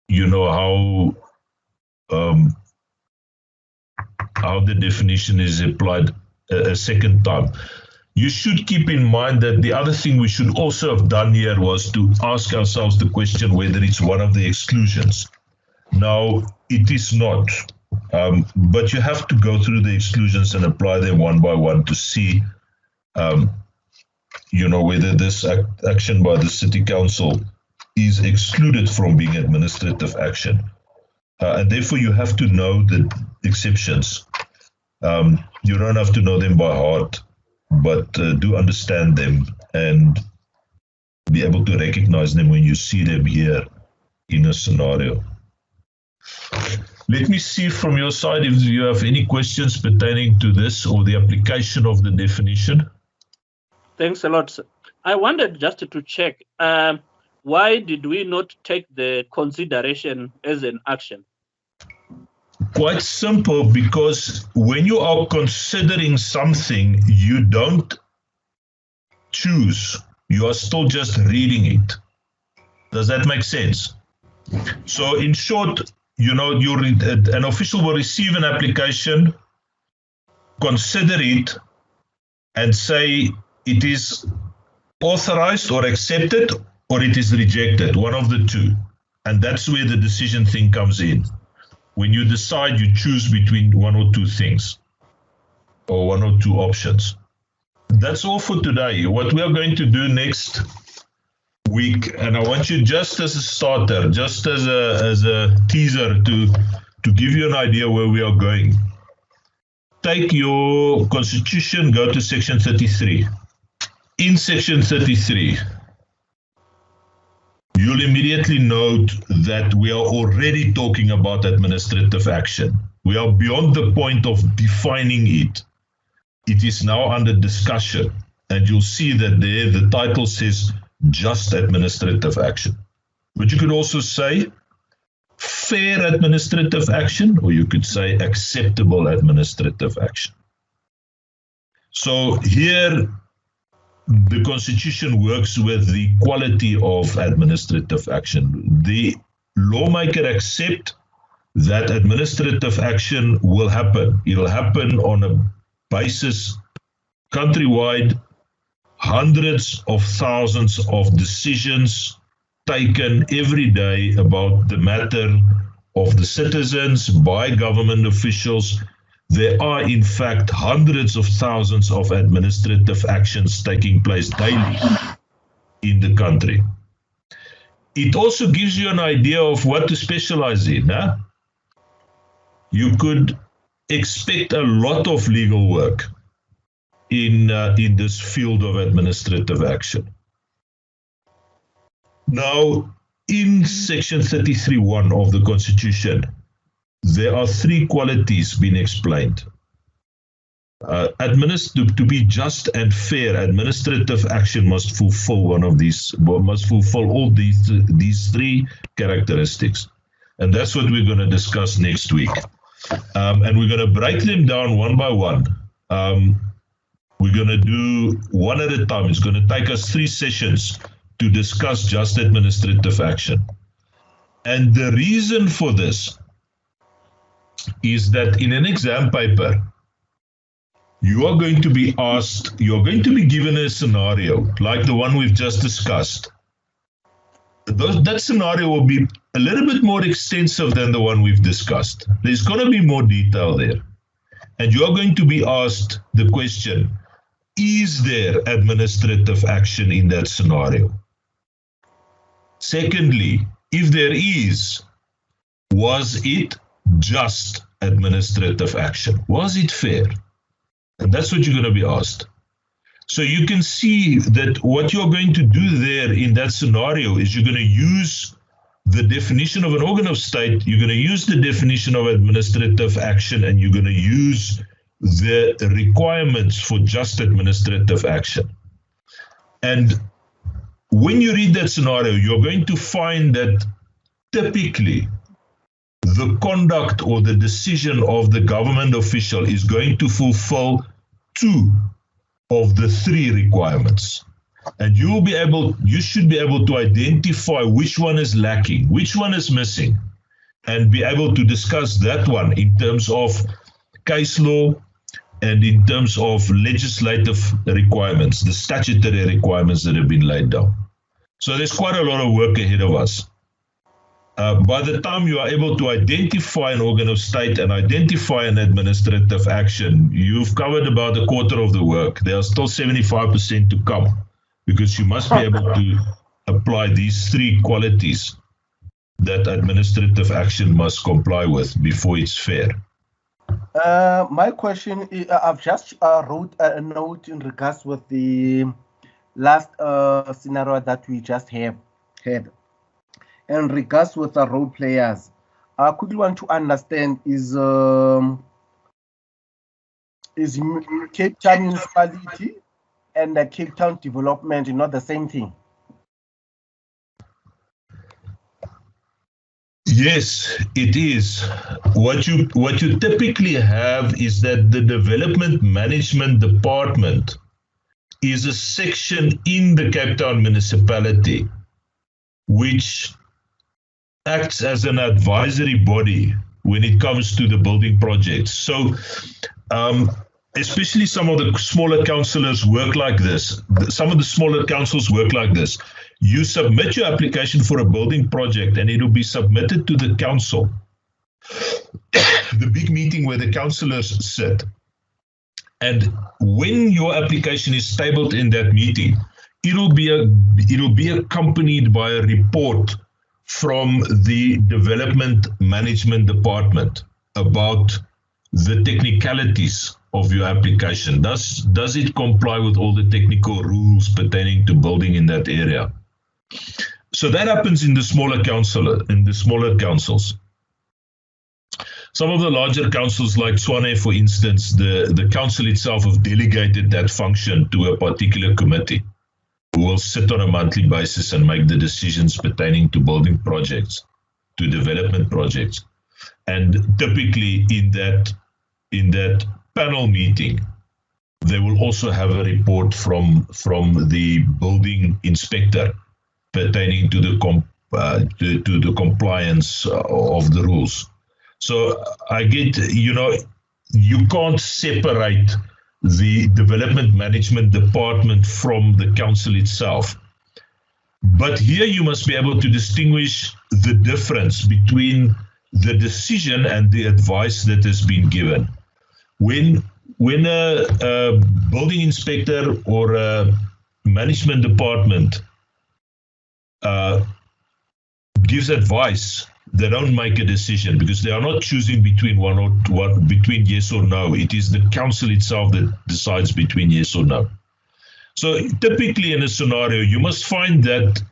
you know, how the definition is applied a second time. You should keep in mind that the other thing we should also have done here was to ask ourselves the question whether it's one of the exclusions. Now, it is not, but you have to go through the exclusions and apply them one by one to see, you know, whether this action by the City Council is excluded from being administrative action. And therefore, you have to know the exceptions. You don't have to know them by heart, but do understand them and be able to recognize them when you see them here in a scenario. Let me see from your side if you have any questions pertaining to this or the application of the definition. Thanks a lot, sir. I wanted just to check, why did we not take the consideration as an action? Quite simple, because when you are considering something, you don't choose. You are still just reading it. Does that make sense? So in short, you know, an official will receive an application, consider it, and say it is authorized or accepted, or it is rejected, one of the two. And that's where the decision thing comes in. When you decide, you choose between one or two things, or one or two options. That's all for today. What we are going to do next week, and I want you, just as a starter, just as a teaser to give you an idea where we are going. Take your constitution, go to section 33. In section 33, you'll immediately note that we are already talking about administrative action. We are beyond the point of defining it. It is now under discussion, and you'll see that there the title says just administrative action. But you could also say fair administrative action, or you could say acceptable administrative action. So here, the Constitution works with the quality of administrative action. The lawmaker accepts that administrative action will happen. It'll happen on a basis countrywide, hundreds of thousands of decisions taken every day about the matter of the citizens by government officials. There are, in fact, hundreds of thousands of administrative actions taking place daily in the country. It also gives you an idea of what to specialize in. Huh? You could expect a lot of legal work in this field of administrative action. Now, in section 33(1) of the Constitution, there are three qualities being explained. To be just and fair, administrative action must fulfill all these three characteristics. And that's what we're going to discuss next week. And we're going to break them down one by one. We're going to do one at a time. It's going to take us 3 sessions to discuss just administrative action. And the reason for this is that in an exam paper, you are going to be asked, you're going to be given a scenario like the one we've just discussed. That scenario will be a little bit more extensive than the one we've discussed. There's going to be more detail there. And you are going to be asked the question, is there administrative action in that scenario? Secondly, if there is, was it just administrative action? Was it fair? And that's what you're going to be asked. So you can see that what you're going to do there in that scenario is you're going to use the definition of an organ of state, you're going to use the definition of administrative action, and you're going to use the requirements for just administrative action. And when you read that scenario, you're going to find that typically the conduct or the decision of the government official is going to fulfill 2 of the 3 requirements. And you should be able to identify which one is lacking, which one is missing, and be able to discuss that one in terms of case law and in terms of legislative requirements, the statutory requirements that have been laid down. So there's quite a lot of work ahead of us. By the time you are able to identify an organ of state and identify an administrative action, you've covered about a quarter of the work. There are still 75% to come, because you must be able to apply these 3 qualities that administrative action must comply with before it's fair. My question is, I've just wrote a note in regards with the last scenario that we just had. In regards with the role players, I quickly want to understand is Cape Town municipality and the Cape Town development not the same thing? Yes, it is. What you typically have is that the development management department is a section in the Cape Town municipality which acts as an advisory body when it comes to the building projects. So especially some of the smaller councillors work like this. Some of the smaller councils work like this. You submit your application for a building project and it will be submitted to the council, the big meeting where the councillors sit. And when your application is tabled in that meeting, it'll be accompanied by a report from the development management department about the technicalities of your application. Does it comply with all the technical rules pertaining to building in that area? So that happens in the smaller councils. Some of the larger councils like Swane, for instance, the council itself have delegated that function to a particular committee who will sit on a monthly basis and make the decisions pertaining to building projects, to development projects. And typically in that panel meeting, they will also have a report from the building inspector pertaining to the compliance of the rules. So I get, you can't separate the development management department from the council itself. But here you must be able to distinguish the difference between the decision and the advice that has been given. When a building inspector or a management department gives advice, they don't make a decision because they are not choosing between between yes or no. It is the council itself that decides between yes or no. So typically in a scenario, you must find that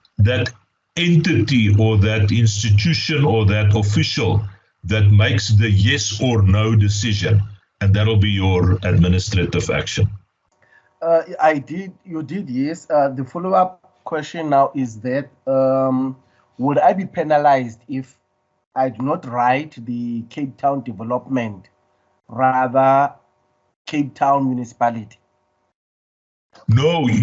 entity or that institution or that official that makes the yes or no decision, and that'll be your administrative action. You did, yes. The follow-up question now is that would I be penalized if I do not write the Cape Town development, rather Cape Town municipality? No, if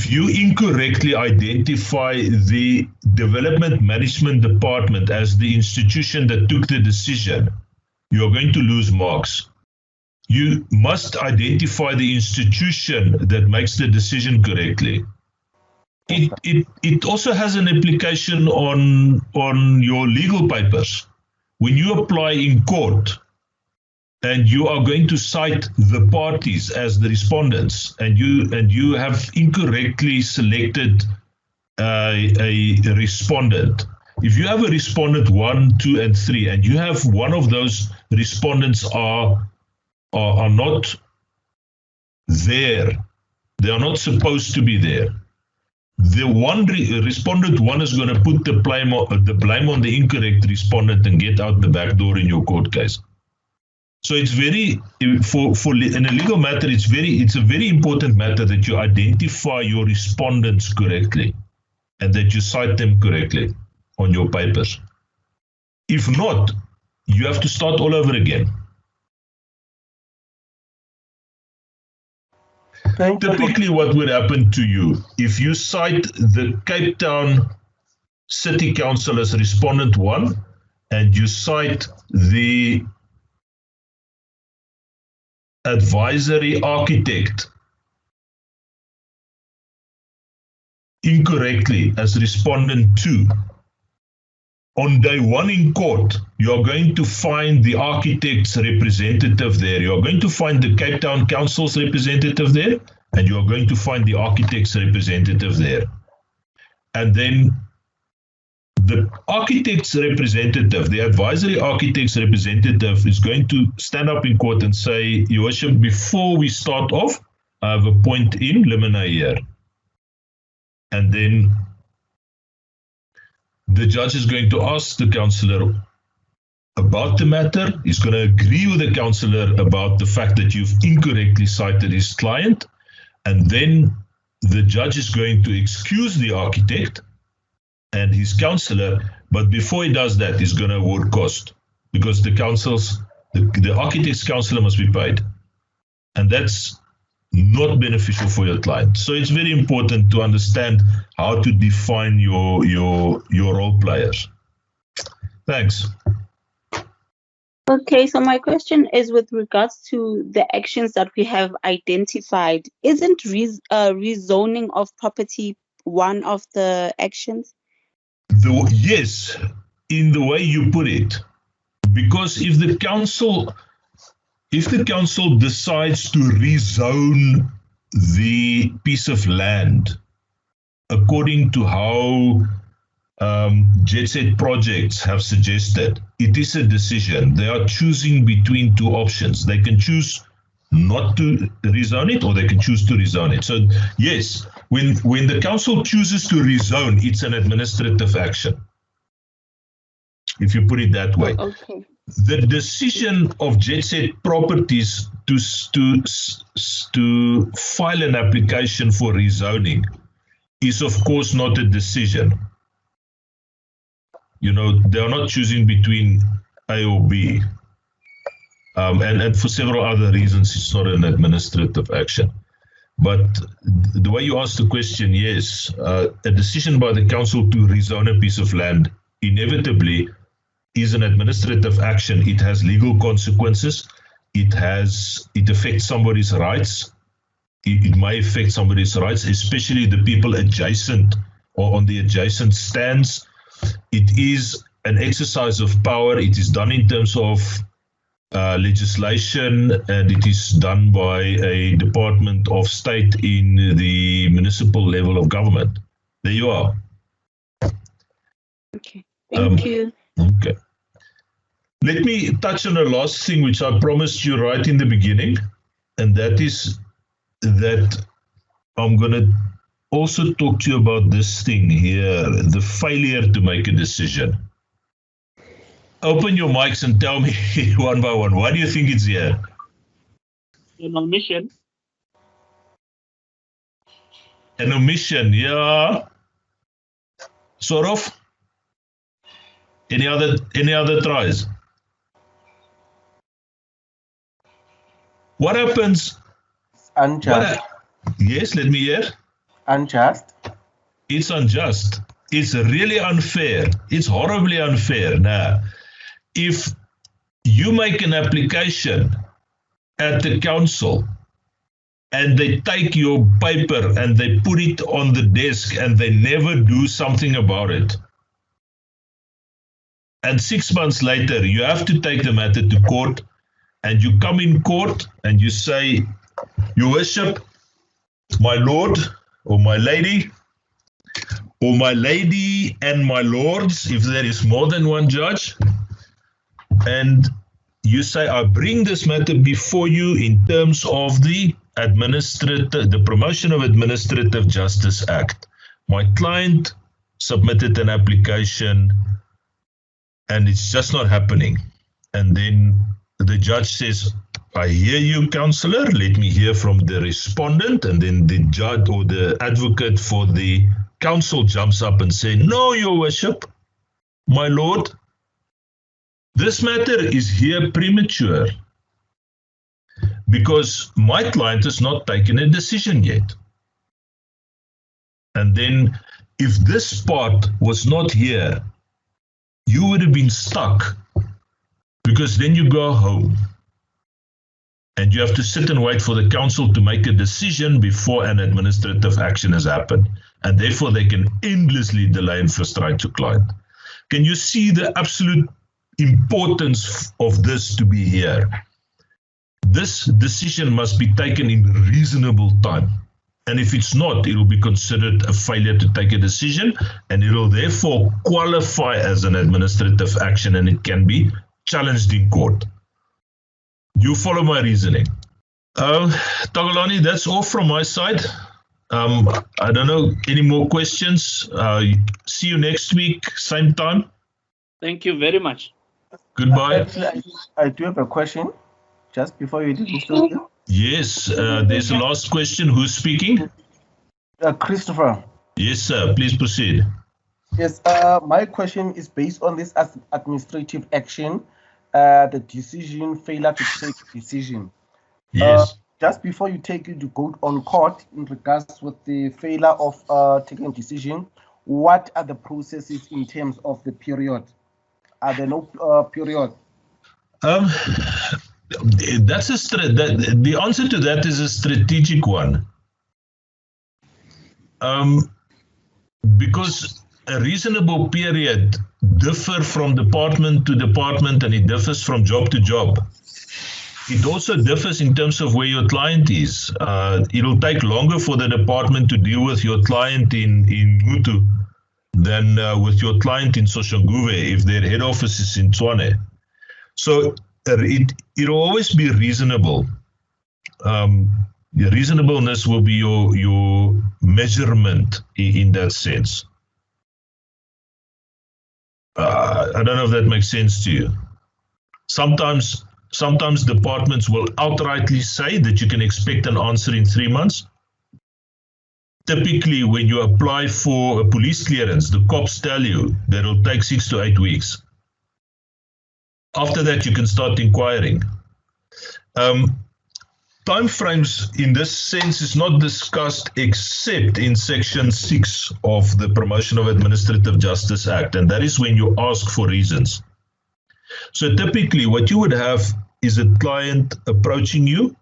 you incorrectly identify the development management department as the institution that took the decision, you're going to lose marks. You must identify the institution that makes the decision correctly. It also has an implication on your legal papers. When you apply in court and you are going to cite the parties as the respondents, and you have incorrectly selected a respondent, if you have a respondent 1, 2, and 3, and you have one of those respondents are not there, they are not supposed to be there, the one respondent 1 is going to put the blame on the incorrect respondent and get out the back door in your court case. So it's very, in a legal matter, it's a very important matter that you identify your respondents correctly and that you cite them correctly on your papers. If not, you have to start all over again. Typically, what would happen to you if you cite the Cape Town City Council as respondent 1 and you cite the advisory architect incorrectly as respondent 2, on day 1 in court, you are going to find the architect's representative there. You are going to find the Cape Town Council's representative there, and you are going to find the architect's representative there. And then the architect's representative, the advisory architect's representative, is going to stand up in court and say, Your Worship, before we start off, I have a point in limine here. And then the judge is going to ask the councillor about the matter. He's going to agree with the councillor about the fact that you've incorrectly cited his client. And then the judge is going to excuse the architect and his councillor. But before he does that, he's going to award cost because the architect's councillor must be paid. And that's not beneficial for your client. So it's very important to understand how to define your role players. Thanks. Okay, so my question is with regards to the actions that we have identified. Isn't rezoning of property one of the actions? Yes, in the way you put it. Because if the council decides to rezone the piece of land according to how Jet Set Projects have suggested, it is a decision. They are choosing between two options. They can choose not to rezone it or they can choose to rezone it. So yes, when the council chooses to rezone, it's an administrative action, if you put it that way. Okay. The decision of Jet Set Properties to file an application for rezoning is, of course, not a decision. You know, they are not choosing between A or B. And for several other reasons, it's not an administrative action. But the way you ask the question, yes, a decision by the council to rezone a piece of land inevitably is an administrative action. It has legal consequences. It affects somebody's rights. It may affect somebody's rights, especially the people adjacent or on the adjacent stands. It is an exercise of power. It is done in terms of legislation, and it is done by a Department of State in the municipal level of government. There you are. Okay, thank you. Okay. Let me touch on a last thing which I promised you right in the beginning, and that is that I'm going to also talk to you about this thing here, the failure to make a decision. Open your mics and tell me one by one. Why do you think it's here? An omission. An omission, yeah. Sort of. Any other tries? What happens? Unjust. Yes, let me hear. Unjust. It's unjust. It's really unfair. It's horribly unfair. Now, if you make an application at the council and they take your paper and they put it on the desk and they never do something about it, and 6 months later you have to take the matter to court, and you come in court and you say, Your Worship, my lord or my lady, or my lady and my lords, if there is more than one judge, and you say, I bring this matter before you in terms of the Promotion of Administrative Justice Act. My client submitted an application and it's just not happening. And then the judge says, I hear you, counsellor, let me hear from the respondent. And then the judge or the advocate for the counsel jumps up and say, no, your worship, my lord, this matter is here premature because my client has not taken a decision yet. And then if this part was not here, you would have been stuck, because then you go home and you have to sit and wait for the council to make a decision before an administrative action has happened. And therefore they can endlessly delay and frustrate your client. Can you see the absolute importance of this to be here? This decision must be taken in reasonable time. And if it's not, it will be considered a failure to take a decision, and it will therefore qualify as an administrative action, and it can be challenged in court. You follow my reasoning. Tagalani, that's all from my side. I don't know, any more questions? See you next week, same time. Thank you very much. Goodbye. Actually, I do have a question just before you do, Mr. Phil. Yes, there's a last question. Who's speaking? Christopher. Yes, sir. Please proceed. Yes, my question is based on this administrative action, the decision, failure to take decision. Yes. Just before you take it to go on court in regards with the failure of taking a decision, what are the processes in terms of the period? Are there no period? That's the answer to that is a strategic one. Because a reasonable period differs from department to department, and it differs from job to job. It also differs in terms of where your client is. It'll take longer for the department to deal with your client in Mutu than with your client in Soshanguve if their head office is in Tshwane. So it'll always be reasonable. The reasonableness will be your measurement in that sense. I don't know if that makes sense to you. Sometimes departments will outrightly say that you can expect an answer in 3 months. Typically, when you apply for a police clearance, the cops tell you that it'll take 6 to 8 weeks. After that, you can start inquiring. Time frames in this sense is not discussed except in Section 6 of the Promotion of Administrative Justice Act, and that is when you ask for reasons. So typically what you would have is a client approaching you.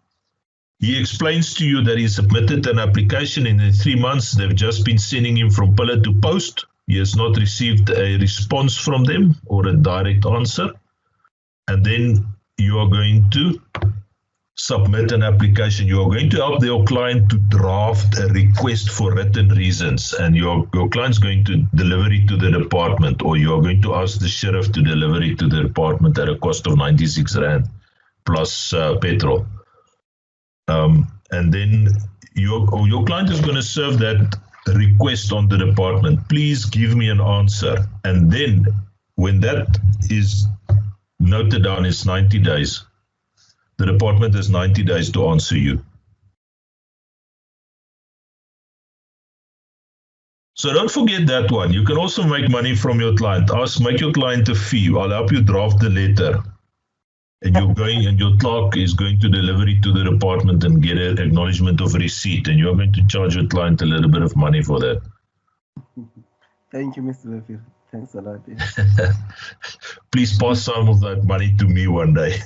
He explains to you that he submitted an application, and in 3 months they've just been sending him from pillar to post. He has not received a response from them or a direct answer. And then you are going to submit an application. You are going to help your client to draft a request for written reasons, and your client's going to deliver it to the department, or you are going to ask the sheriff to deliver it to the department at a cost of 96 Rand plus petrol. And then your client is going to serve that request on the department. Please give me an answer. And then when that is noted down, it's 90 days. The department has 90 days to answer you. So don't forget that one. You can also make money from your client. Make your client a fee. I'll help you draft the letter. And you're going, and your clerk is going to deliver it to the department and get an acknowledgement of receipt. And you're going to charge your client a little bit of money for that. Thank you, Mr. Leffier. Thanks a lot. Please pass some of that money to me one day.